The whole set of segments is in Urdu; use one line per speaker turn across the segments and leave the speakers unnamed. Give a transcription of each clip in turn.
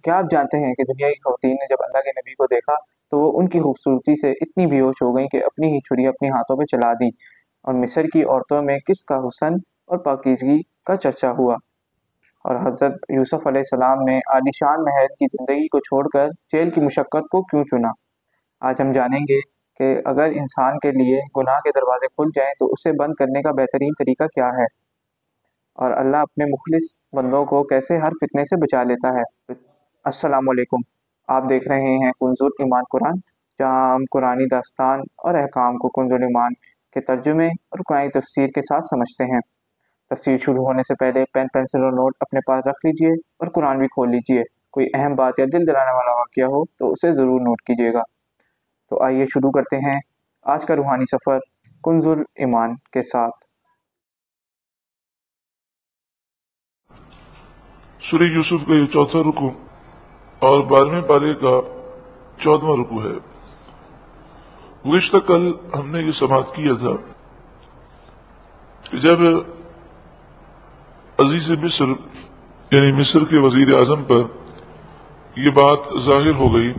کیا آپ جانتے ہیں کہ دنیا کی خواتین نے جب اللہ کے نبی کو دیکھا تو وہ ان کی خوبصورتی سے اتنی بیہوش ہو گئیں کہ اپنی ہی چھری اپنے ہاتھوں پہ چلا دی، اور مصر کی عورتوں میں کس کا حسن اور پاکیزگی کا چرچا ہوا، اور حضرت یوسف علیہ السلام نے عالیشان محل کی زندگی کو چھوڑ کر جیل کی مشقت کو کیوں چنا۔ آج ہم جانیں گے کہ اگر انسان کے لیے گناہ کے دروازے کھل جائیں تو اسے بند کرنے کا بہترین طریقہ کیا ہے، اور اللہ اپنے مخلص بندوں کو کیسے ہر فتنے سے بچا لیتا ہے۔ السلام علیکم، آپ دیکھ رہے ہیں کنز ایمان قرآن، جہاں ہم قرآنی داستان اور احکام کو کنز ایمان کے ترجمے اور قرآنی تفسیر کے ساتھ سمجھتے ہیں۔ تفسیر شروع ہونے سے پہلے پین پنسل اور نوٹ اپنے پاس رکھ لیجئے اور قرآن بھی کھول لیجئے۔ کوئی اہم بات یا دل دلانے والا واقعہ ہو تو اسے ضرور نوٹ کیجیے گا۔ تو آئیے شروع کرتے ہیں آج کا روحانی سفر کنز ایمان کے ساتھ۔
سورہ یوسف کا یہ چوتھا رکو اور 12ویں پارے کا 14واں رکو ہے۔ گزشتہ کل ہم نے یہ سماعت کیا تھا کہ جب عزیز مصر یعنی مصر کے وزیر اعظم پر یہ بات ظاہر ہو گئی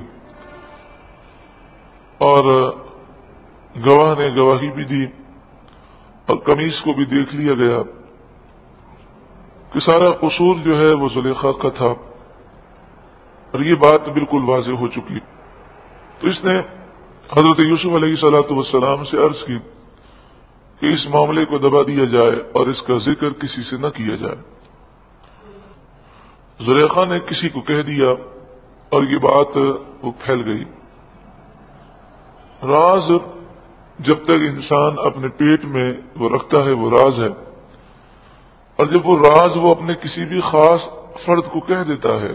اور گواہ نے گواہی بھی دی اور قمیص کو بھی دیکھ لیا گیا کہ سارا قصور جو ہے وہ زلیخا کا تھا، اور یہ بات بالکل واضح ہو چکی، تو اس نے حضرت یوسف علیہ الصلوۃ والسلام سے عرض کی کہ اس معاملے کو دبا دیا جائے اور اس کا ذکر کسی سے نہ کیا جائے۔ زلیخا نے کسی کو کہہ دیا اور یہ بات وہ پھیل گئی۔ راز جب تک انسان اپنے پیٹ میں وہ رکھتا ہے وہ راز ہے، اور جب وہ راز وہ اپنے کسی بھی خاص فرد کو کہہ دیتا ہے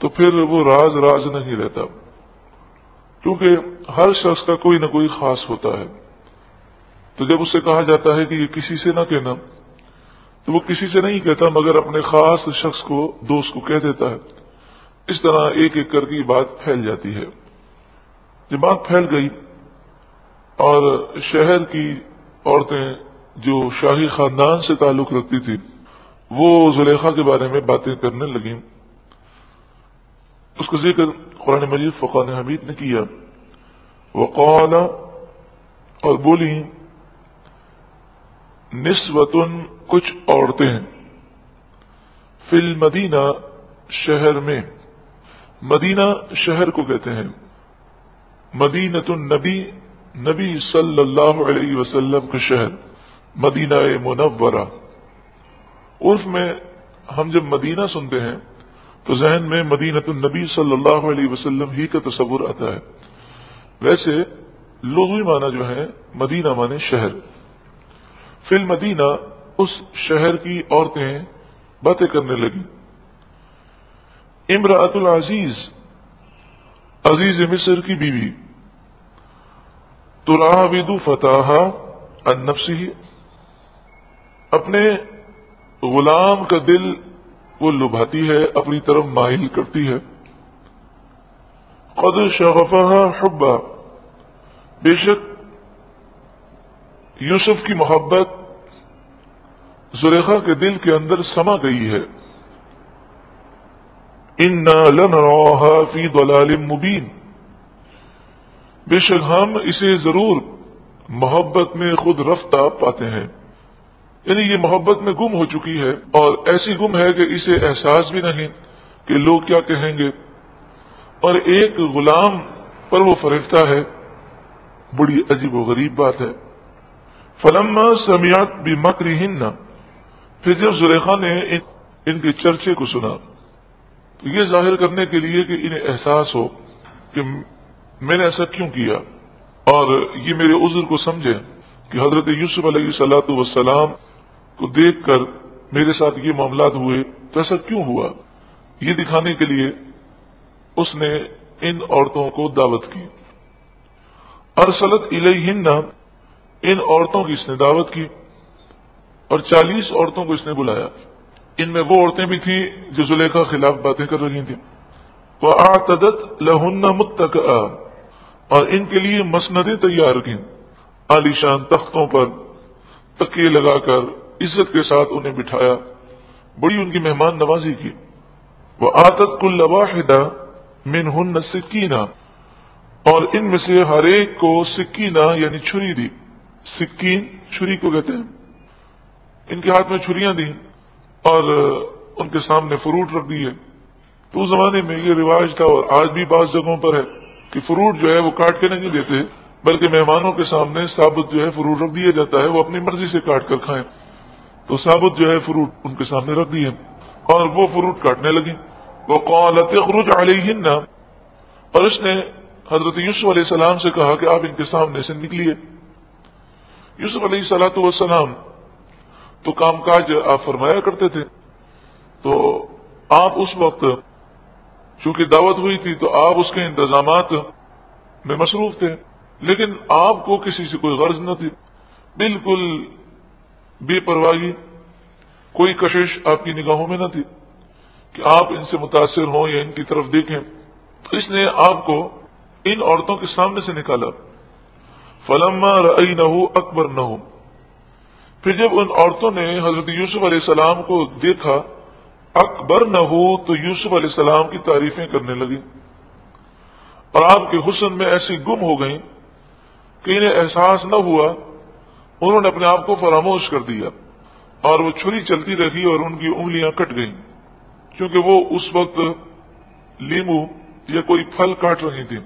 تو پھر وہ راز راز نہیں رہتا، کیونکہ ہر شخص کا کوئی نہ کوئی خاص ہوتا ہے۔ تو جب اس سے کہا جاتا ہے کہ یہ کسی سے نہ کہنا، تو وہ کسی سے نہیں کہتا مگر اپنے خاص شخص کو، دوست کو کہہ دیتا ہے۔ اس طرح ایک ایک کر کے بات پھیل جاتی ہے۔ جب بات پھیل گئی اور شہر کی عورتیں جو شاہی خاندان سے تعلق رکھتی تھی وہ زلیخا کے بارے میں باتیں کرنے لگیں، اس کا ذکر قرآن مجید فقان حمید نے کیا۔ وقال، اور بولی، نسوتن، کچھ عورتیں ہیں، فی المدینہ، شہر میں۔ مدینہ شہر کو کہتے ہیں، مدینۃ النبی، نبی صلی اللہ علیہ وسلم کا شہر، مدینہ منورہ۔ عرف میں ہم جب مدینہ سنتے ہیں تو ذہن میں مدینۃ النبی صلی اللہ علیہ وسلم ہی کا تصور آتا ہے، ویسے لغوی معنی جو ہے مدینہ معنی شہر۔ فی المدینہ، اس شہر کی عورتیں باتیں کرنے لگیں۔ امرأۃ العزیز، عزیز مصر کی بیوی، تراود فتاہا عن نفسہ، اپنے غلام کا دل وہ لبھاتی ہے، اپنی طرف مائل کرتی ہے۔ قد شغفہا حبا، بے شک یوسف کی محبت زلیخا کے دل کے اندر سما گئی ہے۔ انا لنراہا فی ضلال مبین، بے شک ہم اسے ضرور محبت میں خود رفتہ پاتے ہیں، یعنی یہ محبت میں گم ہو چکی ہے، اور ایسی گم ہے کہ اسے احساس بھی نہیں کہ لوگ کیا کہیں گے، اور ایک غلام پر وہ فرشتہ ہے، بڑی عجیب و غریب بات ہے۔ فلما سمعت بمکرہن، پھر جب زلیخا نے ان کے چرچے کو سنا، تو یہ ظاہر کرنے کے لیے کہ انہیں احساس ہو کہ میں نے ایسا کیوں کیا، اور یہ میرے عذر کو سمجھے کہ حضرت یوسف علیہ الصلوۃ والسلام کو دیکھ کر میرے ساتھ یہ معاملات ہوئے، تو ایسا کیوں ہوا، یہ دکھانے کے لیے اس نے ان عورتوں کو دعوت کی۔ ارسلت الیہن، ان عورتوں کی اس نے دعوت کی، اور 40 عورتوں کو اس نے بلایا۔ ان میں وہ عورتیں بھی تھیں جو زلیخا کے خلاف باتیں کر رہی تھیں۔ وَأَعْتَدَتْ لَهُنَّ مُتَّكَئًا، اور ان کے لیے مسندیں تیار کی، عالیشان تختوں پر تکیے لگا کر عزت کے ساتھ انہیں بٹھایا، بڑی ان کی مہمان نوازی کی۔ وآتت كل واحدة منهن سکینہ، اور ان میں سے ہر ایک کو سکینہ یعنی چھری دی. سکین چھری کو کہتے ہیں. ان کے ہاتھ میں چھریاں دی اور ان کے سامنے فروٹ رکھ دیے. تو اس زمانے میں یہ رواج تھا، اور آج بھی بعض جگہوں پر ہے کہ فروٹ جو ہے وہ کاٹ کے نہیں دیتے، بلکہ مہمانوں کے سامنے ثابت جو ہے فروٹ رکھ دیا جاتا ہے، وہ اپنی مرضی سے کاٹ کر کھائیں. تو ثابت جو ہے فروٹ ان کے سامنے رکھ دیے اور وہ فروٹ کاٹنے لگی. وقالت اخرج علیہن، اور اس نے حضرت یوسف علیہ السلام سے کہا کہ آپ ان کے سامنے سے نکلیے. یوسف علیہ الصلوۃ والسلام تو کام کاج آپ فرمایا کرتے تھے، تو آپ اس وقت چونکہ دعوت ہوئی تھی تو آپ اس کے انتظامات میں مصروف تھے، لیکن آپ کو کسی سے کوئی غرض نہ تھی، بالکل بے پرواہی، کوئی کشش آپ کی نگاہوں میں نہ تھی کہ آپ ان سے متاثر ہوں یا ان کی طرف دیکھیں. تو اس نے آپ کو ان عورتوں کے سامنے سے نکالا. فلما رأینہ اکبرنہ، پھر جب ان عورتوں نے حضرت یوسف علیہ السلام کو دیکھا، اکبرنہ، تو یوسف علیہ السلام کی تعریفیں کرنے لگی اور آپ کے حسن میں ایسی گم ہو گئیں کہ انہیں احساس نہ ہوا. انہوں نے اپنے آپ کو فراموش کر دیا اور وہ چھری چلتی رہی اور ان کی انگلیاں کٹ گئیں، کیونکہ وہ اس وقت لیمو یا کوئی پھل کاٹ رہی تھی.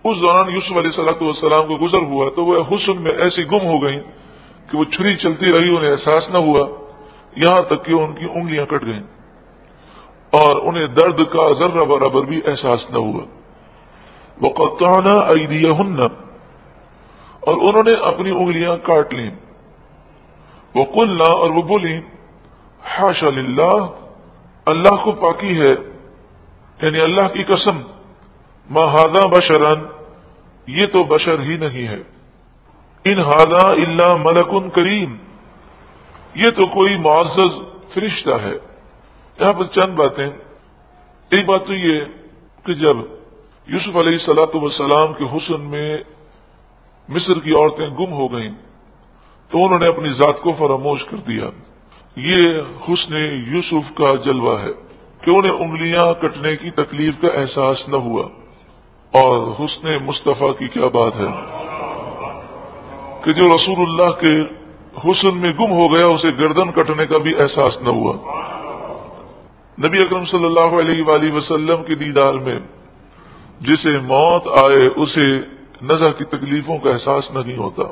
اس دوران یوسف علیہ السلام کو گزر ہوا تو وہ حسن میں ایسی گم ہو گئیں کہ وہ چھری چلتی رہی، انہیں احساس نہ ہوا، یہاں تک کہ ان کی انگلیاں کٹ گئیں اور انہیں درد کا ذرہ برابر بھی احساس نہ ہوا. وقطعنا ایدیہن، اور انہوں نے اپنی انگلیاں کاٹ لیں. وقلنا، اور وہ بولی، حاشا للہ، اللہ کو پاکی ہے، یعنی اللہ کی قسم، ما ھذا بشرا، یہ تو بشر ہی نہیں ہے، ان ھذا الا ملک کریم، یہ تو کوئی معزز فرشتہ ہے. یہاں پر چند باتیں. ایک بات تو یہ کہ جب یوسف علیہ السلام کے حسن میں مصر کی عورتیں گم ہو گئیں تو انہوں نے اپنی ذات کو فراموش کر دیا. یہ حسن یوسف کا جلوہ ہے کہ انہیں انگلیاں کٹنے کی تکلیف کا احساس نہ ہوا. اور حسن مصطفیٰ کی کیا بات ہے کہ جو رسول اللہ کے حسن میں گم ہو گیا اسے گردن کٹنے کا بھی احساس نہ ہوا. نبی اکرم صلی اللہ علیہ وآلہ وسلم کے دیدار میں جسے موت آئے اسے نزع کی تکلیفوں کا احساس نہیں ہوتا.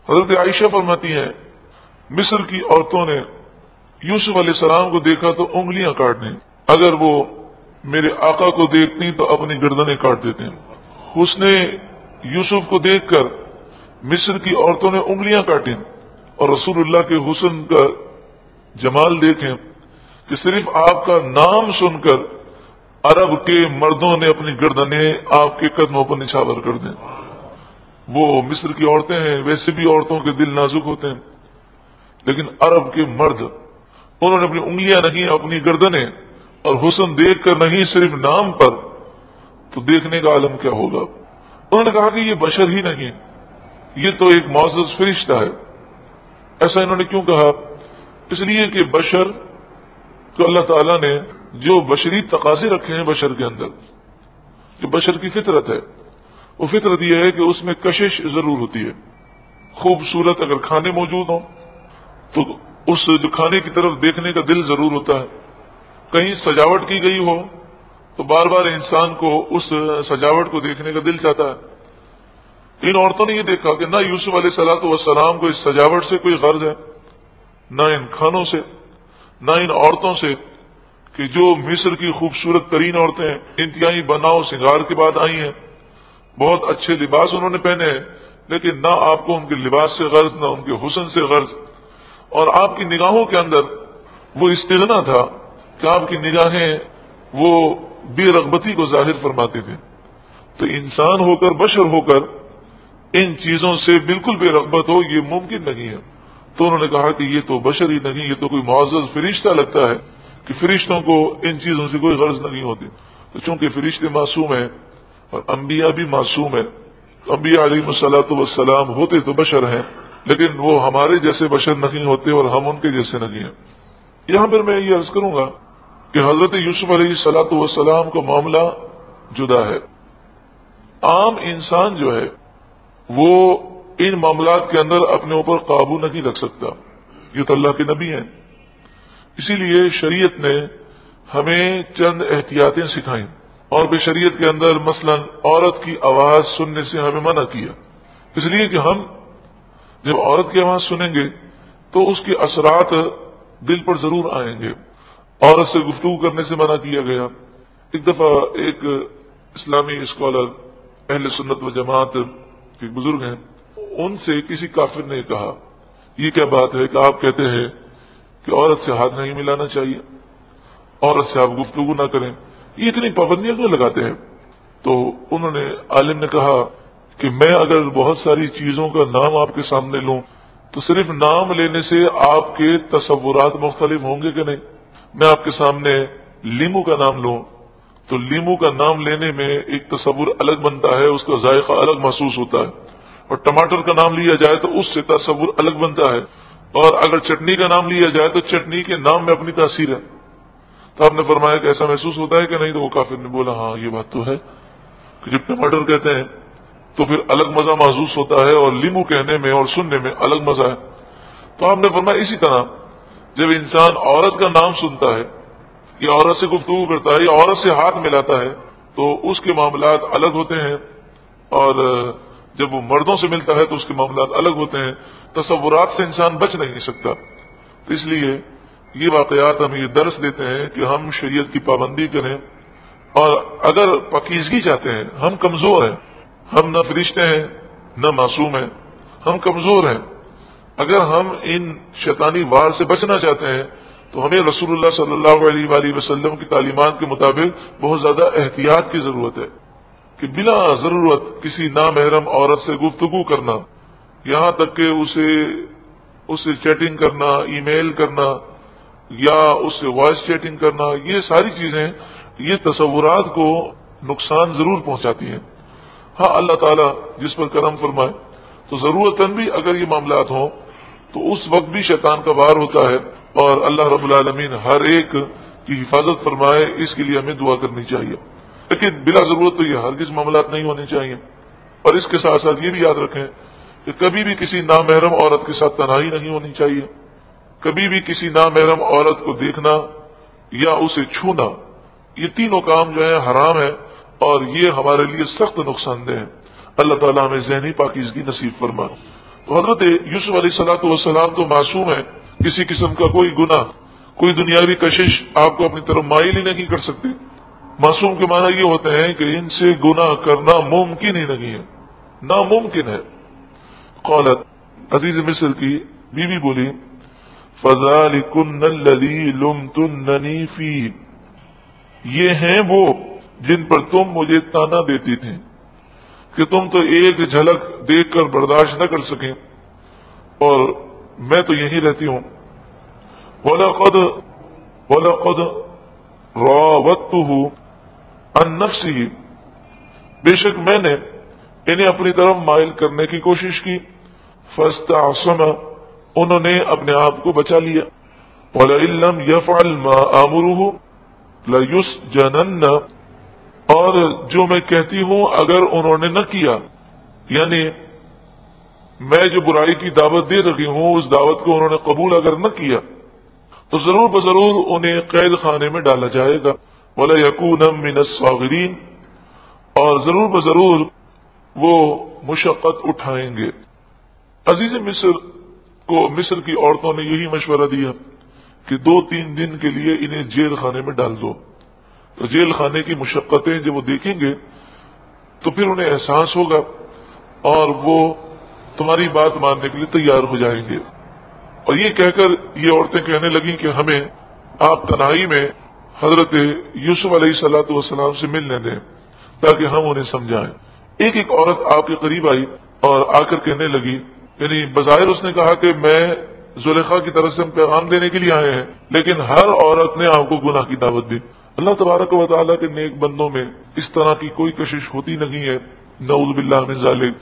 حضرت عائشہ فرماتی ہیں مصر کی عورتوں نے یوسف علیہ السلام کو دیکھا تو انگلیاں کاٹنے، اگر وہ میرے آقا کو دیکھتی تو اپنی گردنیں کاٹ دیتے. حسن یوسف کو دیکھ کر مصر کی عورتوں نے انگلیاں کاٹیں اور رسول اللہ کے حسن کا جمال دیکھیں کہ صرف آپ کا نام سن کر عرب کے مردوں نے اپنی گردنیں آپ کے قدموں پر نچھاور کر دیں. وہ مصر کی عورتیں ہیں، ویسے بھی عورتوں کے دل نازک ہوتے ہیں، لیکن عرب کے مرد انہوں نے اپنی انگلیاں نہیں، اپنی گردنیں، اور حسن دیکھ کر نہیں، صرف نام پر، تو دیکھنے کا عالم کیا ہوگا. انہوں نے کہا کہ یہ بشر ہی نہیں، یہ تو ایک معزز فرشتہ ہے. ایسا انہوں نے کیوں کہا؟ اس لیے کہ بشر تو اللہ تعالیٰ نے جو بشری تقاضے رکھے ہیں بشر کے اندر، جو بشر کی فطرت ہے، وہ فطرت یہ ہے کہ اس میں کشش ضرور ہوتی ہے. خوبصورت اگر کھانے موجود ہوں تو اس جو کھانے کی طرف دیکھنے کا دل ضرور ہوتا ہے. کہیں سجاوٹ کی گئی ہو تو بار بار انسان کو اس سجاوٹ کو دیکھنے کا دل چاہتا ہے. ان عورتوں نے یہ دیکھا کہ نہ یوسف علیہ السلام کو اس سجاوٹ سے کوئی غرض ہے، نہ ان کھانوں سے، نہ ان عورتوں سے کہ جو مصر کی خوبصورت ترین عورتیں ہیں، انتہائی بناؤ سنگار کے بعد آئی ہیں، بہت اچھے لباس انہوں نے پہنے ہیں، لیکن نہ آپ کو ان کے لباس سے غرض، نہ ان کے حسن سے غرض. اور آپ کی نگاہوں کے اندر وہ استغنا تھا کہ آپ کی نگاہیں وہ بے رغبتی کو ظاہر فرماتے تھے. تو انسان ہو کر، بشر ہو کر ان چیزوں سے بالکل بے رغبت ہو، یہ ممکن نہیں ہے. تو انہوں نے کہا کہ یہ تو بشر ہی نہیں، یہ تو کوئی معزز فرشتہ لگتا ہے کہ فرشتوں کو ان چیزوں سے کوئی غرض نہیں ہوتی. تو چونکہ فرشتے معصوم ہیں اور انبیاء بھی معصوم ہیں، انبیاء علیہ السلام ہوتے تو بشر ہیں، لیکن وہ ہمارے جیسے بشر نہیں ہوتے اور ہم ان کے جیسے نہیں ہیں. یہاں پر میں یہ عرض کروں گا کہ حضرت یوسف علیہ الصلوۃ والسلام کا معاملہ جدا ہے۔ عام انسان جو ہے وہ ان معاملات کے اندر اپنے اوپر قابو نہیں رکھ سکتا، یہ تو اللہ کے نبی ہیں۔ اسی لیے شریعت نے ہمیں چند احتیاطیں سکھائیں، اور بھی شریعت کے اندر مثلا عورت کی آواز سننے سے ہمیں منع کیا، اس لیے کہ ہم جب عورت کی آواز سنیں گے تو اس کے اثرات دل پر ضرور آئیں گے۔ عورت سے گفتگو کرنے سے منع کیا گیا۔ ایک دفعہ ایک اسلامی اسکالر اہل سنت و جماعت کے بزرگ ہیں، ان سے کسی کافر نے کہا یہ کیا بات ہے کہ آپ کہتے ہیں کہ عورت سے ہاتھ نہیں ملانا چاہیے، عورت سے آپ گفتگو نہ کریں، یہ اتنی پابندیاں کیوں لگاتے ہیں؟ تو انہوں نے عالم نے کہا کہ میں اگر بہت ساری چیزوں کا نام آپ کے سامنے لوں تو صرف نام لینے سے آپ کے تصورات مختلف ہوں گے کہ نہیں؟ میں آپ کے سامنے لیمو کا نام لوں تو لیمو کا نام لینے میں ایک تصور الگ بنتا ہے، اس کا ذائقہ الگ محسوس ہوتا ہے، اور ٹماٹر کا نام لیا جائے تو اس سے تصور الگ بنتا ہے، اور اگر چٹنی کا نام لیا جائے تو چٹنی کے نام میں اپنی تاثیر ہے۔ تو آپ نے فرمایا کہ ایسا محسوس ہوتا ہے کہ نہیں؟ تو وہ کافر نے بولا ہاں یہ بات تو ہے کہ جب ٹماٹر کہتے ہیں تو پھر الگ مزہ محسوس ہوتا ہے، اور لیمو کہنے میں اور سننے میں الگ مزہ ہے۔ تو آپ نے فرمایا اسی طرح جب انسان عورت کا نام سنتا ہے یا عورت سے گفتگو کرتا ہے یا عورت سے ہاتھ ملاتا ہے تو اس کے معاملات الگ ہوتے ہیں، اور جب وہ مردوں سے ملتا ہے تو اس کے معاملات الگ ہوتے ہیں۔ تصورات سے انسان بچ نہیں سکتا۔ تو اس لیے یہ واقعات ہمیں یہ درس دیتے ہیں کہ ہم شریعت کی پابندی کریں، اور اگر پاکیزگی چاہتے ہیں، ہم کمزور ہیں، ہم نہ فرشتے ہیں نہ معصوم ہیں، ہم کمزور ہیں۔ اگر ہم ان شیطانی وار سے بچنا چاہتے ہیں تو ہمیں رسول اللہ صلی اللہ علیہ وآلہ وسلم کی تعلیمات کے مطابق بہت زیادہ احتیاط کی ضرورت ہے کہ بلا ضرورت کسی نامحرم عورت سے گفتگو کرنا، یہاں تک کہ اسے چیٹنگ کرنا، ای میل کرنا یا اس سے وائس چیٹنگ کرنا، یہ ساری چیزیں یہ تصورات کو نقصان ضرور پہنچاتی ہیں۔ ہاں اللہ تعالیٰ جس پر کرم فرمائے تو ضرورتاً بھی اگر یہ معاملات ہوں تو اس وقت بھی شیطان کا وار ہوتا ہے، اور اللہ رب العالمین ہر ایک کی حفاظت فرمائے، اس کے لیے ہمیں دعا کرنی چاہیے۔ لیکن بلا ضرورت تو یہ ہرگز معاملات نہیں ہونے چاہیے۔ اور اس کے ساتھ ساتھ یہ بھی یاد رکھیں کہ کبھی بھی کسی نامحرم عورت کے ساتھ تنہائی نہیں ہونی چاہیے، کبھی بھی کسی نامحرم عورت کو دیکھنا یا اسے چھونا، یہ تینوں کام جو ہے حرام ہے، اور یہ ہمارے لیے سخت نقصان دہ ہے۔ اللہ تعالیٰ ہمیں ذہنی پاکیزگی نصیب فرمائے۔ تو حضرت یوسف علیہ الصلوۃ والسلام تو معصوم ہے، کسی قسم کا کوئی گناہ، کوئی دنیاوی کشش آپ کو اپنی طرف مائل ہی نہیں کر سکتے۔ معصوم کے معنی یہ ہوتے ہیں کہ ان سے گناہ کرنا ممکن ہی نہیں ہے، ناممکن ہے۔ قالت عزیز مصر کی بیوی بولی فَذَلِكُنَّ الَّذِي لُمْتُنَّنِي فِيهِ، یہ ہیں وہ جن پر تم مجھے تانا دیتی تھیں کہ تم تو ایک جھلک دیکھ کر برداشت نہ کر سکیں، اور میں تو یہیں رہتی ہوں۔ وَلَقَدْ رَاوَدتُّهُ عَن نَفْسِهِ، بے شک میں نے انہیں اپنی طرف مائل کرنے کی کوشش کی، فَاسْتَعْصَمَ، انہوں نے اپنے آپ کو بچا لیا، وَلَئِن لَّمْ يَفْعَلْ مَا آمُرُهُ لَيُسْجَنَنَّ، اور جو میں کہتی ہوں اگر انہوں نے نہ کیا، یعنی میں جو برائی کی دعوت دے رہی ہوں اس دعوت کو انہوں نے قبول اگر نہ کیا تو ضرور بضرور انہیں قید خانے میں ڈالا جائے گا، وَلَيَكُونَ مِنَ الصَّاغِرِينَ، اور ضرور بضرور وہ مشقت اٹھائیں گے۔ عزیز مصر کو مصر کی عورتوں نے یہی مشورہ دیا کہ 2-3 دن کے لیے انہیں جیل خانے میں ڈال دو، تو جیل خانے کی مشقتیں جب وہ دیکھیں گے تو پھر انہیں احساس ہوگا اور وہ تمہاری بات ماننے کے لیے تیار ہو جائیں گے۔ اور یہ کہہ کر یہ عورتیں کہنے لگیں کہ ہمیں آپ تنہائی میں حضرت یوسف علیہ الصلوۃ والسلام سے ملنے دیں تاکہ ہم انہیں سمجھائیں۔ ایک ایک عورت آپ کے قریب آئی اور آ کر کہنے لگی، یعنی بظاہر اس نے کہا کہ میں زلیخا کی طرف سے ہم پیغام دینے کے لیے آئے ہیں، لیکن ہر عورت نے آپ کو گناہ کی دعوت دی۔ اللہ تبارک و تعالیٰ کے نیک بندوں میں اس طرح کی کوئی کشش ہوتی نہیں ہے، نعوذ باللہ من ذالک،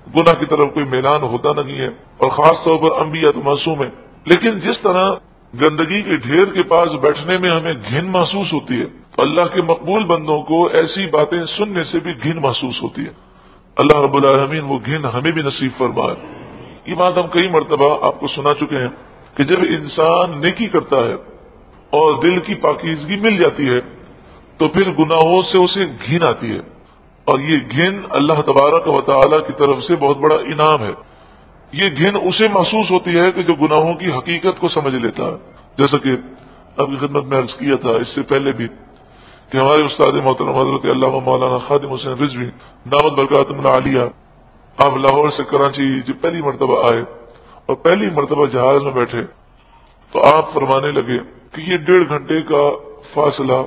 گناہ کی طرف کوئی میلان ہوتا نہیں ہے، اور خاص طور پر انبیاء تو معصوم ہیں۔ لیکن جس طرح گندگی کے ڈھیر کے پاس بیٹھنے میں ہمیں گھن محسوس ہوتی ہے، تو اللہ کے مقبول بندوں کو ایسی باتیں سننے سے بھی گھن محسوس ہوتی ہے۔ اللہ رب العالمین وہ گھن ہمیں بھی نصیب فرمائے۔ یہ بات ہم کئی مرتبہ آپ کو سنا چکے ہیں کہ جب انسان نیکی کرتا ہے اور دل کی پاکیزگی مل جاتی ہے تو پھر گناہوں سے اسے گھن آتی ہے، اور یہ گھن اللہ تبارک و تعالی کی طرف سے بہت بڑا انعام ہے۔ یہ گھن اسے محسوس ہوتی ہے کہ جو گناہوں کی حقیقت کو سمجھ لیتا ہے، جیسا کہ اب کی خدمت میں عرض کیا تھا اس سے پہلے بھی کہ ہمارے استاد محترم حضرت علامہ مولانا خادم حسین رضوی دامت برکاتہم العالیہ، آپ لاہور سے کراچی جب پہلی مرتبہ آئے اور پہلی مرتبہ جہاز میں بیٹھے تو آپ فرمانے لگے کہ یہ 1.5 گھنٹے کا فاصلہ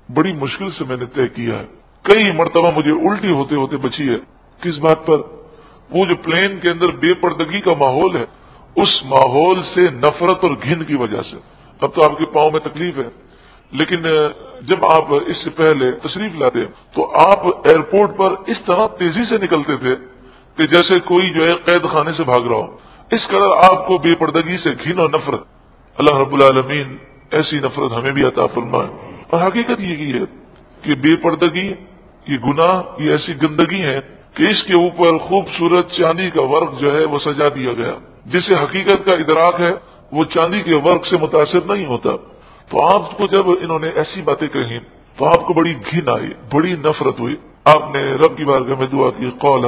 بڑی مشکل سے میں نے طے کیا ہے، کئی مرتبہ مجھے الٹی ہوتے ہوتے بچی ہے۔ کس بات پر؟ وہ جو پلین کے اندر بے پردگی کا ماحول ہے، اس ماحول سے نفرت اور گھن کی وجہ سے۔ اب تو آپ کے پاؤں میں تکلیف ہے، لیکن جب آپ اس سے پہلے تشریف لاتے تو آپ ایئرپورٹ پر اس طرح تیزی سے نکلتے تھے کہ جیسے کوئی جو ہے قید خانے سے بھاگ رہا ہو، اس قدر آپ کو بے پردگی سے گھن اور نفرت۔ اللہ رب العالمین ایسی نفرت ہمیں بھی عطا فرمائے۔ اور حقیقت یہی ہے کہ بے پردگی، یہ گناہ، یہ ایسی گندگی ہے کہ اس کے اوپر خوبصورت چاندی کا ورق جو ہے وہ سجا دیا گیا، جسے حقیقت کا ادراک ہے وہ چاندی کے ورق سے متاثر نہیں ہوتا۔ تو آپ کو جب انہوں نے ایسی باتیں کہیں تو آپ کو بڑی گھن آئی، بڑی نفرت ہوئی۔ آپ نے رب کی بارگاہ میں دعا کی، قال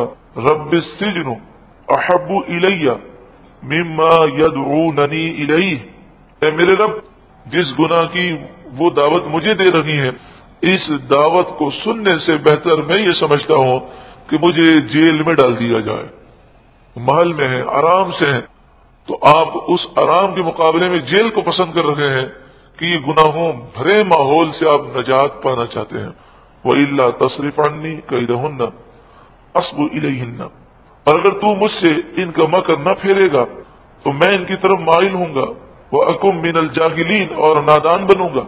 رب السجن احب الی مما یدعوننی الیہ، اے میرے رب، جس گناہ کی وہ دعوت مجھے دے رہی ہیں، اس دعوت کو سننے سے بہتر میں یہ سمجھتا ہوں کہ مجھے جیل میں ڈال دیا جائے۔ محل میں ہے، آرام سے ہے، تو آپ اس آرام کے مقابلے میں جیل کو پسند کر رہے ہیں کہ یہ گناہوں بھرے ماحول سے آپ نجات پانا چاہتے ہیں۔ وَإِلَّا تَصْرِفْ عَنِّي كَيْدَهُنَّ أَصْبُ إِلَيْهِنَّ، اور اگر تو مجھ سے ان کا مکر نہ پھیرے گا تو میں ان کی طرف مائل ہوں گا، وَأَكُمْ مِنَ الْجَاهِلِينَ، اور نادان بنوں گا۔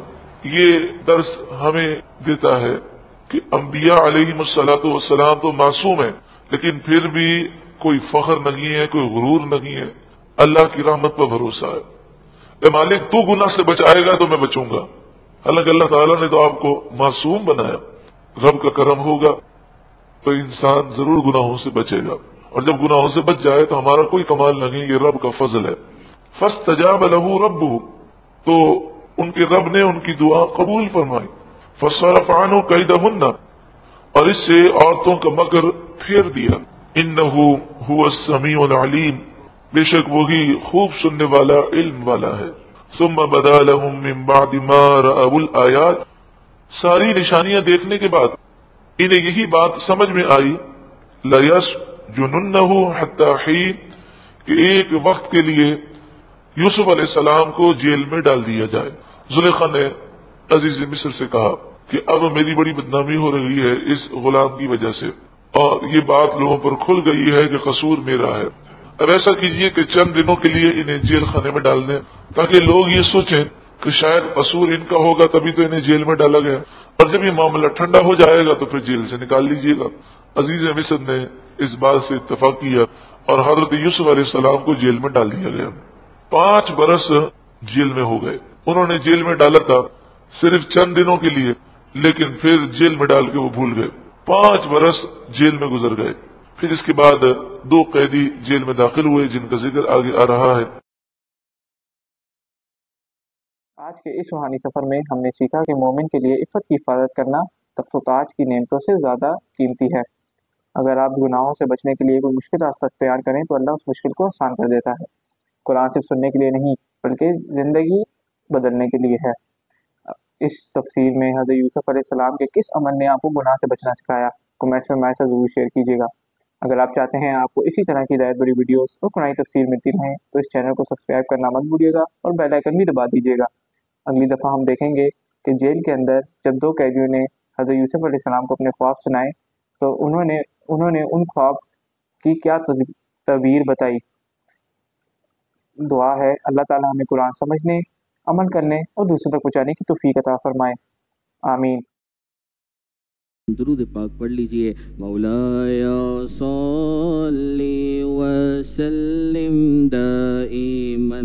یہ درس ہمیں دیتا ہے کہ انبیاء علیہم الصلوۃ والسلام تو معصوم ہیں، لیکن پھر بھی کوئی فخر نہیں ہے، کوئی غرور نہیں ہے، اللہ کی رحمت پر بھروسہ ہے۔ اے مالک، تو گناہ سے بچائے گا تو میں بچوں گا۔ حالانکہ اللہ تعالیٰ نے تو آپ کو معصوم بنایا۔ رب کا کرم ہوگا تو انسان ضرور گناہوں سے بچے گا، اور جب گناہوں سے بچ جائے تو ہمارا کوئی کمال نہیں، یہ رب کا فضل ہے۔ فاستجاب له ربه، تو ان کے رب نے ان کی دعا قبول فرمائی۔ فصرف عنه كيدهن، اور اس سے عورتوں کا مکر پھیر دیا۔ انه هو السمیع العلیم، بے شک وہی خوب سننے والا، علم والا ہے۔ ثم بدا لهم من بعد ما رأوا الآیات، ساری نشانیاں دیکھنے کے بعد انہیں یہی بات سمجھ میں آئی، لَيَسْجُنُنَّهُ حَتَّى حِينٍ، کہ ایک وقت کے لیے یوسف علیہ السلام کو جیل میں ڈال دیا جائے۔ زلیخا نے عزیز مصر سے کہا کہ اب میری بڑی بدنامی ہو رہی ہے اس غلام کی وجہ سے، اور یہ بات لوگوں پر کھل گئی ہے کہ قصور میرا ہے۔ اب ایسا کیجئے کہ چند دنوں کے لیے انہیں جیل خانے میں ڈال دیں، تاکہ لوگ یہ سوچیں کہ شاید قصور ان کا ہوگا تبھی تو انہیں جیل میں ڈالا گیا، اور جب یہ معاملہ ٹھنڈا ہو جائے گا تو پھر جیل سے نکال لیجئے گا۔ عزیز مصر نے اس بات سے اتفاق کیا اور حضرت یوسف علیہ السلام کو جیل میں ڈال دیا گیا۔ 5 برس جیل میں ہو گئے۔ انہوں نے جیل میں ڈالا تھا صرف چند دنوں کے لیے، لیکن پھر جیل میں ڈال کے وہ بھول گئے۔ 5 برس جیل میں گزر گئے۔ پھر اس کے بعد 2 قیدی جیل میں داخل ہوئے جن کا ذکر آگے آ رہا ہے۔
آج کے اس روحانی سفر میں ہم نے سیکھا کہ مومن کے لیے عفت کی حفاظت کرنا تخت و تاج کی نعمتوں سے زیادہ قیمتی ہے۔ اگر آپ گناہوں سے بچنے کے لیے کوئی مشکل راستہ اختیار کریں تو اللہ اس مشکل کو آسان کر دیتا ہے۔ قرآن صرف سننے کے لیے نہیں بلکہ زندگی بدلنے کے لیے ہے۔ اس تفسیر میں حضرت یوسف علیہ السلام کے کس عمل نے آپ کو گناہ سے بچنا سکھایا؟ کمنٹس میں ہمارے ساتھ ضرور شیئر کیجیے گا۔ اگر آپ چاہتے ہیں آپ کو اسی طرح کی ہدایت بڑی ویڈیوز اور قرآنی تفسیر ملتی رہیں تو اس چینل کو سبسکرائب کرنا مت بھولیے گا اور بیل آئیکن بھی دبا دیجیے گا۔ اگلی دفعہ ہم دیکھیں گے کہ جیل کے اندر جب 2 قیدیوں نے حضرت یوسف علیہ السلام کو اپنے خواب سنائے تو انہوں نے ان خواب کی کیا تعبیر بتائی۔ دعا ہے اللہ تعالی ہمیں قرآن سمجھنے، عمل کرنے اور دوسروں تک پہنچانے کی توفیق عطا فرمائے، آمین۔
درود پاک پڑھ لیجئے۔ مولایا صلی وسلم دائما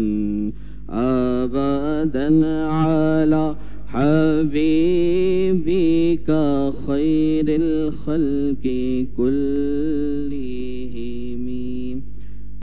أبدا على حبيبك خير الخلق كلهم.